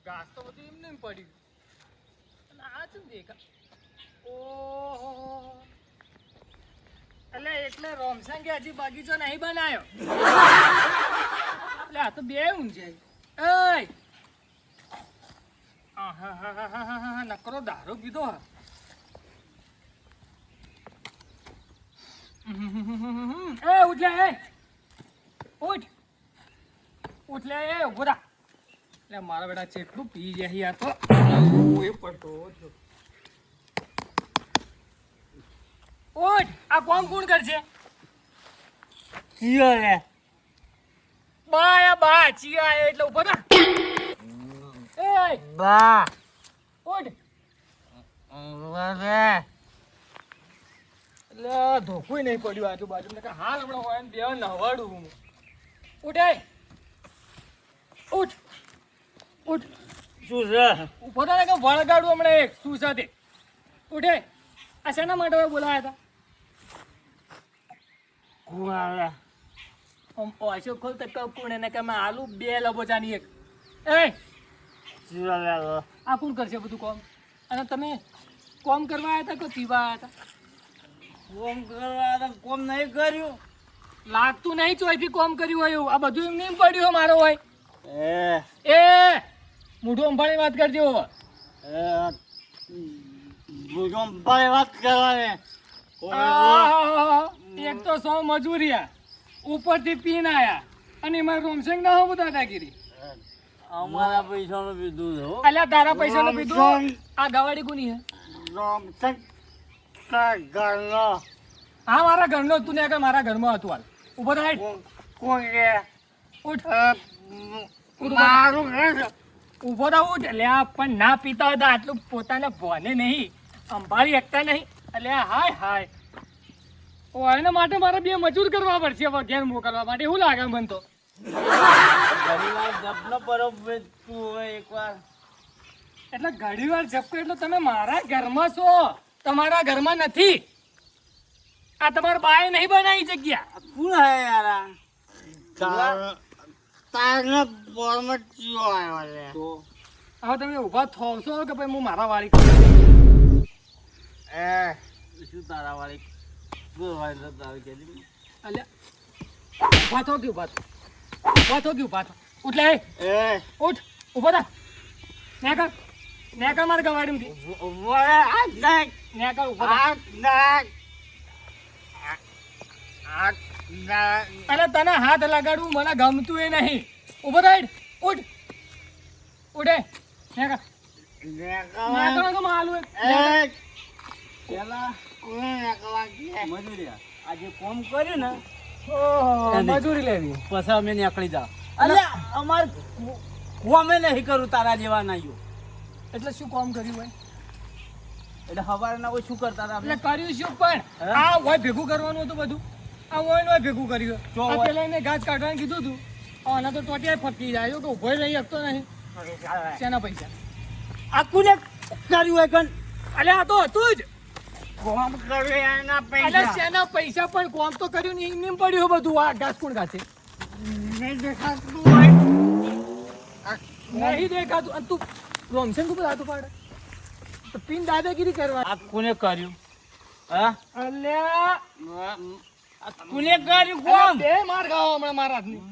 ઘાસ તો બધું એમને એમ પડ્યું અને આ શું દેખા ઓહો એટલે રોમસંગ કે હજી બગીચો નહીં બનાવ્યો એટલે આ તો બે ઊંઘ છે નકરો દારૂ પીધો હા એ ઉઠ લે એ ઉઠ ઉઠ લે એ ઉભો થા એટલે મારા બેટા ચેટલું પી જાય યાર તો એ પડતો ઉઠ આ કોમ કોણ કરશે ચિયો રે બા ચિયા એટલે ઉભો થા એ બા ઉઠ રે એટલે ધોકુય નહીં પડ્યું આજુબાજુ ને હાલ હમણાં હોય ને બે નવાડું હું ઉઠે ઉઠ ઉઠ શું છે ઉભો થા ને કે વળગાડું હમણાં એક શું સાથે ઉઠે આ શેના માટે બોલાયા હતા કોણ આવે અશોક ખોલ તો કોણ એને કે મેં આલુ બે લબોચાની એક એ ચિયો રે આ કોણ કરશે બધું કોમ અને તમે કોમ કરવા આવ્યા હતા કે પીવા આવ્યા હતા કોમ કરવા કોમ નહીં કર્યું લાગતું નહીં ચોઈથી કોમ કર્યું હોય એવું આ બધું એમ નહીં પડ્યું હોય મારો હોય એ મોઢું અંભાળી વાત કરજો વાત કરવાની એક તો 100 મજૂરિયા ઉપરથી પીન આયા અને એમાં રોમસિંગ ના હો બધા દાગીરી અમારા પૈસાનું પીધું છે હો. અલ્યા તારા પૈસાનું પીધું આ ગવાડી કોની હે ઘરનો હા મારા ઘરનો તું ને કે મારા ઘરમાં હતું હાલ ઉભો થાય કોણ રે ઉઠ મારું ઘર ઉભો થા ઉઠ અલ્યા પણ ના પીતા હોય તો આટલું પોતાને ભોને નહીં સંભાળી શકતા નહીં અલ્યા હાય હાય ઓ એના માટે મારે બે મજૂર કરવા પડશે હવે ઘેર મોકલવા માટે એવું લાગે મને તો ઘણીવાર જપનો બરોબર તું હોય એકવાર એટલે ઘણી વાર ઝપકો એટલે તમે મારા ઘરમાં છો તમારા ઘરમાં નથી આ તમારા બાએ નહીં બનાવી જગ્યા કોણ હે યાર તારને બોર્ડમાં ચિયો આવ્યો છે તો હવે તમે ઊભા થોવશો કે ભાઈ હું મારા વાળી એ શું તારા વાળી ગોવાળી તારી કેલી અલ્યા ઊભા થો કે ઊભા થો ઊભા થો કે ઊભા થો ઉઠ લે એ ઉઠ ઊભો થા નેકર મારે ગવાડીમાંથી વળે આ નાક નેકર ઊભો થા આ નાક આ નાક અરે તને હાથ લગાડવું મને ગમતું એ નહીં ઊભો થાય ઉઠ ઉઠે નેકર નેકર તો માલું પેલા મજૂરિયા આજે કોમ કર્યું ને ઓહો મજૂરી લેવી પછી અમે નીકળી જાવ અલ્યા અમાર કોમે નહીં કરું તારા જેવા નાઈઓ એટલે શું કામ કર્યું હોય એટલે હવારના કોઈ શું કરતા હતા એટલે કર્યું શું પણ આ હોય ભેગું કરવાનું હતું બધું આ હોય ને ભેગું કર્યું આ પેલા એને ઘાસ કાઢવાનું કીધું હતું આના તો ટોટિયા ફટકી જાય કે ઉભો રહી શકતો નહીં શેના પૈસા આ કોને કર્યું હોય કન અલ્યા આ તો હતું જ કોમ કર્યું એના અલ્યા પૈસા શેના પૈસા પણ કોમ તો કર્યું ને એમ પડ્યું બધું આ ઘાસ કોણ ઘાસે નહીં દેખાતું હોય નહીં દેખાતું અને તું રોમસન ઉપર હાથ પાડે તો પીન દાદાગીરી કરવા આ કોને કર્યું હા અલ્યા આ કોને કર્યું કોમ બે માર ખાવા હમણાં મારા હાથની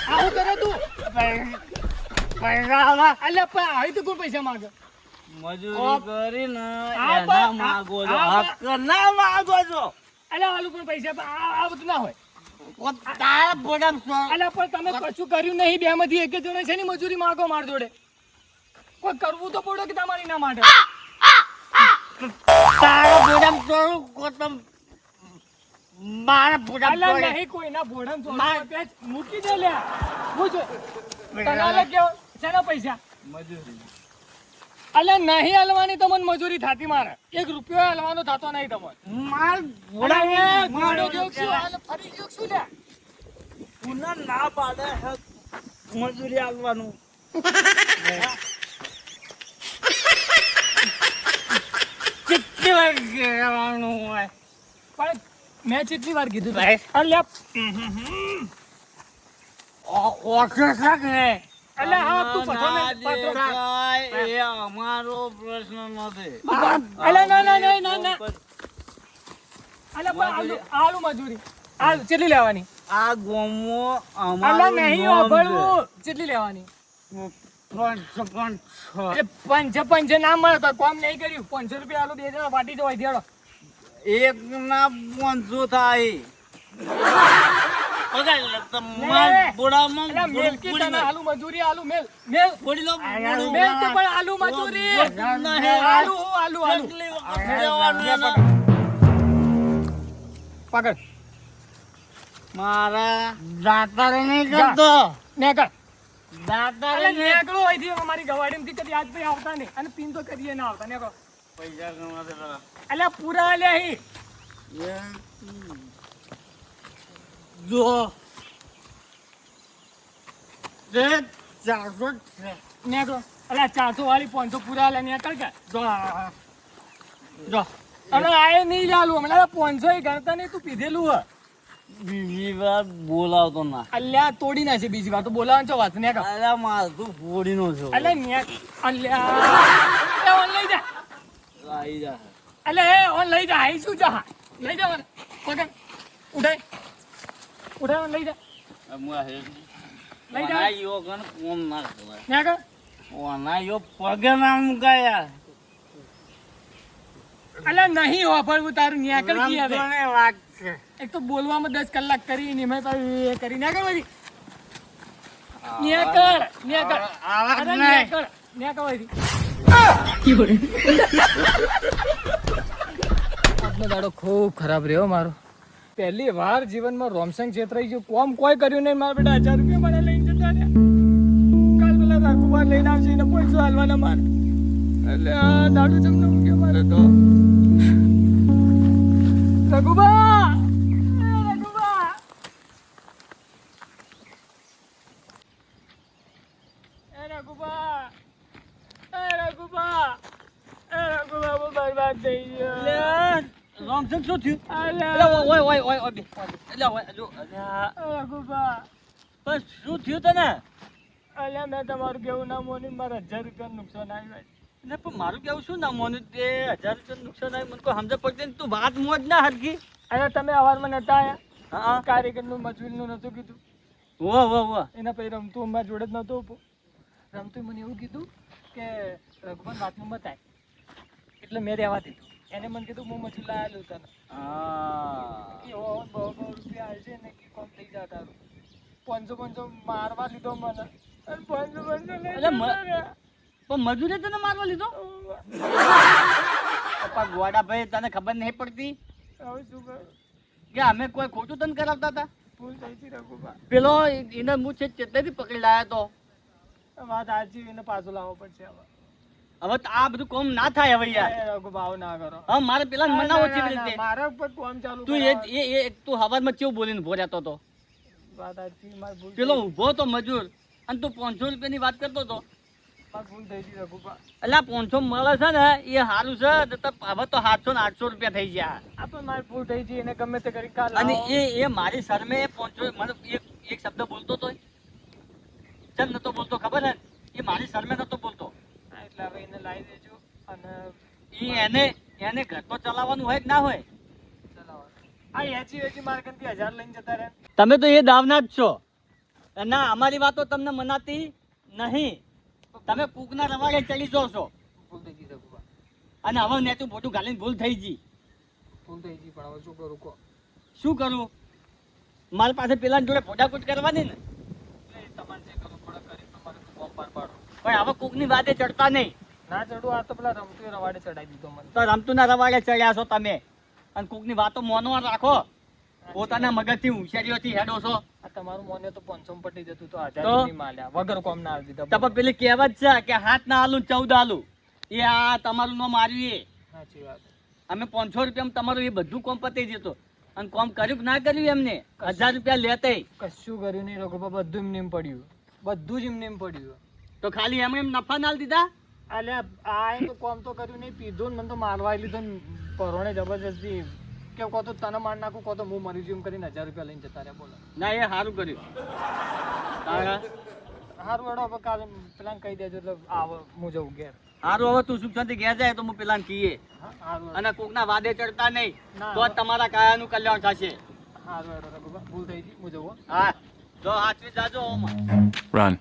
આવું કરે તું પૈસા આવા અલ્યા પણ આવી તો કોણ પૈસા માંગે મજૂરી કરીને આ એના માગો છો હક ના માગો છો અલ્યા આલુ પણ પૈસા આ બધું ના હોય તારા બોડમ સો અલ્યા પણ તમે કશું કર્યું નહીં બે માંથી એક જણા છે ની મજૂરી માંગો માર જોડે કોઈ કરવું તો પડે કે તમારી ના માટે તારા બોડમ સો કોતમ મારા બોડમ અલ્યા નહીં કોઈના ભોડમ તો મૂકી દે લ્યા હું જો તને કેવો શેના પૈસા મજૂરી અલ્યા નહીં હલવાની તમને મજૂરી થાતી મારે 1 રૂપિયો હલવાનો થતો નહીં તમને માર મારો જોક શું હાલ ફરી જોક શું લ્યા પુના ના પાડે હે મજૂરી આલવાનું કેટલી વાર કહેવાનું હોય પણ મેં કેટલી વાર કીધું ભાઈ અલ્યા ઓછો શાક ને અલ્યા હા તું પછો ના ને પાત્રો દેખાય એ અમારો પ્રશ્ન નથી. અલ્યા ના ના ના ના ના અલ્યા પણ આલુ મજૂરી આલુ કેટલી લેવાની આ ગોમો અલ્યા અમારું નહીં નોમ ઓભળવું કેટલી લેવાની છે. એ પંચે ના મળે તો કોમ નહીં કર્યું 500 રૂપિયા આલુ 2 જણા વાટી જવાય દેડો એક ના 500 થાય. પગાર લે તમાર લે. બોડામાં અલ્યા મેલકી તને આલુ મજૂરી આલુ મેલ મેલ બોડી લો બોડી મેલ તો પણ આલુ મજૂરી આલુ હું આલુ આલુ કેટલી વખત લેવાનું એના? પકડ મારા દાતારે નહીં કરતો. નેકળ દાતારે અરે નેકળો અહીંથી અમારી ગવાડીમાંથી કદી આજ પછી આવતા નહીં અને પીન તો કરીએ ના આવતા નેકળો પૈસા કમાતે પેલા. અલ્યા પૂરા અલ્યા અહીં જો જે 400 છે. નેકળો અલ્યા 400 વાળી 500 પૂરા અલ્યા નેકળ કે જો અને આએ નહીં ચાલુ હમણાં 500 એ ગણતા નહીં તું પીધેલું હ બીજી વાર બોલાવતો ના. અલ્યા તોડી નાખે બીજી વાર તો બોલાવાનું છો વાત નેકળ અરે માર તું ફોડીનો છો. અલ્યા નેક અલ્યા ઓન લઈ જા આવી જા. અલ્યા એ ઓન લઈ જા આઈ શું જા લઈ જા મને પકડ ઉઠાય ઉઠાય ઓન લઈ જા અમુઆ હે લઈ જા વનાયો કન કોમ ના કરાય. નેકળ વનાયો પગે ના મુકાયા. અલ્યા નહીં વાપરવું તારું નેકળ કી હવે રમતોને વાત છે. એક તો બોલવામાં 10 કલાક કરી ને મેં પાછું એ કરી નેકળ વળી નેકળ નેકળ આવાજ અરે નહીં. નેકળ નેકળ વળી આજનો દાડો ખૂબ ખરાબ રહ્યો મારો પહેલી વાર જીવનમાં રોમસંગ છેતરાઈ ગયું કોમ કોઈ કર્યું નહીં મારા બેટા 1000 રૂપિયા મને લઈને જતા રહ્યા કાલ પેલા રાઘુબાર લઈને આવશે એને પૈસો હાલવાના મારે એટલે આ દાડો જમને મૂક્યો મારે તો રઘુબા એ રઘુબા એ રઘુબા એ રઘુબા એ રઘુબા હું બરબાદ થઈ ગયો રોમસન શું થયું? અલ્યા ઓય ઓય ઓય ઓય એટલે ઓય જો અલ્યા રઘુબા બસ શું થયું તને? અલ્યા મેં તમારું કેવું ના મોની મારા 1000 રૂપિયાનું નુકસાન આવ્યું એટલે પણ મારું કેવું શું ના મોનું તે 1000 રૂપિયા નુકસાન આવ્યું મને કોઈ સમજ પડતી નહીં. તું વાત મોજ ના હરકી. અરે તમે અવારમાં નતા આયા હા કારીગરનું મજૂરીનું નતું કીધું વો એના પછી રમતું અમારા જોડે જ નતો ઉભો રમતું મને એવું કીધું કે રઘુભાઈ વાતમાં બતાય એટલે મેં રહેવા દીધું એને મને કીધું હું મજૂર લાયેલું તને હા કે હો બહુ રૂપિયા આવશે ને કે કોમ થઈ જાય તારું 500 મારવા લીધો મને અને 500 લઈ એટલે જતા રહ્યા. પણ મજૂરે તને મારવા લીધો? પપ્પા ગોડા ભાઈ તને ખબર નહીં પડતી હવે શું કરું કે અમે કોઈ ખોટું તને કરાવતા હતા? ભૂલ થઈ હતી રઘુભા પેલો એને હું છે ચેતનાથી પકડી લાયા તો. વાત સાચી એને પાછું લાવવો પડશે હવે હવે તો આ બધું કોમ ના થાય હવે યાર. એ રઘુભા આવું ના કરો હા મારે પેલા મનાવો છે ના, ના, રીતે. ના, મારા ઉપર કોમ ચાલુ તું કરાવવાનું. એ તું હવારમાં કેવું બોલીને ઉભો રહેતો હતો? વાત સાચી મારી ભૂલ પેલો થઈ. ઉભો તો મજૂર અને તું 500 રૂપિયાની વાત કરતો હતો. મારી ભૂલ થઈ હતી રઘુભા એટલે 500 મળે છે ને એ સારું છે તો હવે તો 700 ને 800 રૂપિયા થઈ ગયા. આ પણ મારી ભૂલ થઈ હતી એને ગમે તે કરી કાલ અને લાવો. એ મારી શરમે 500 મને એક શબ્દ બોલતો તો ચમ નતો બોલતો ખબર હે? એ મારી શરમે નતો બોલતો. હા, એટલે હવે એને લાવી દેજો અને એને ઘર તો ચલાવવાનું હોય કે ના હોય? ચલાવો આ એચી મારા કંથી 1000 લઈને જતા રહે તમે તો એ દાવના જ છો. ના અમારી વાતો તમને મનાતી નહીં. તમે કૂકના રવાડે ચડી જાઓ છો ભૂલ થઈ ગઈ રઘુભા અને હવે નેતું ફોટું ઘાલીને ભૂલ થઈ ગઈ. ભૂલ થઈ ગઈ પણ હવે શું કરું કહો શું કરું? મારી પાસે પેલા જોડે ફોટાકૂટ કરવાની ને. એટલે તમારે જે કરવું પડે કરી તમારે કોમ પાર પાડો પણ હવે કૂકની વાતે ચડતા નહીં. ના ચડું આ તો પેલા રમતું રવાડે ચડાવી દીધો મને તો રમતુના રવાડે ચડ્યા છો તમે અને કૂકની વાતો મોનવા રાખો. પોતાના મગજથી હોશિયારીઓથી હેડો છો. આ તમારું મોને તો 500 પટી જતું તો 1000 તો? નહીં માલ્યા વગર કોમ ના આવી તો દીધા પણ પેલી કહેવત છે કે હાથ ના આલું 14 આલું. એ આ તમારું નો માર્યું. સાચી વાત અમે 500 રૂપિયામાં તમારું એ બધું કોમ પતી જતું અને કોમ કર્યું કે ના કર્યું એમને 1000 રૂપિયા લેતે કશું કર્યું નહીં રઘુભા બધું એમને એમ પડ્યું બધું જ એમને એમ પડ્યું તો ખાલી એમ નફા ના દીધા. અલ્યા આ તો કોમ તો કર્યું નહીં પીધું ને મને તો મારવા લીધો ને પરોણે જબરજસ્તી કે કહો તો તને માર નાખું કહો તો હું મરી જઉં એમ કરીને 1000 રૂપિયા લઈને જતા રહ્યા બોલો ના એ સારું કર્યું. તારા હારું હેડો હવે કાલે પેલાને કહી દેજો એટલે આવો હું જઉં ઘેર. હારું હવે તું સુખ શાંતિ ઘેર જાય તો હું પેલા કહીએ હા, હારું હેડો. અને કોકના વાદે ચડતા નહીં ના. તો જ તમારા કાયાનું કલ્યાણ થશે. હારું હેડો રઘુબા. ભૂલ થઈ ગઈ હું જઉં હો. હા જો હાચવી જાજો ઓમાં. Run.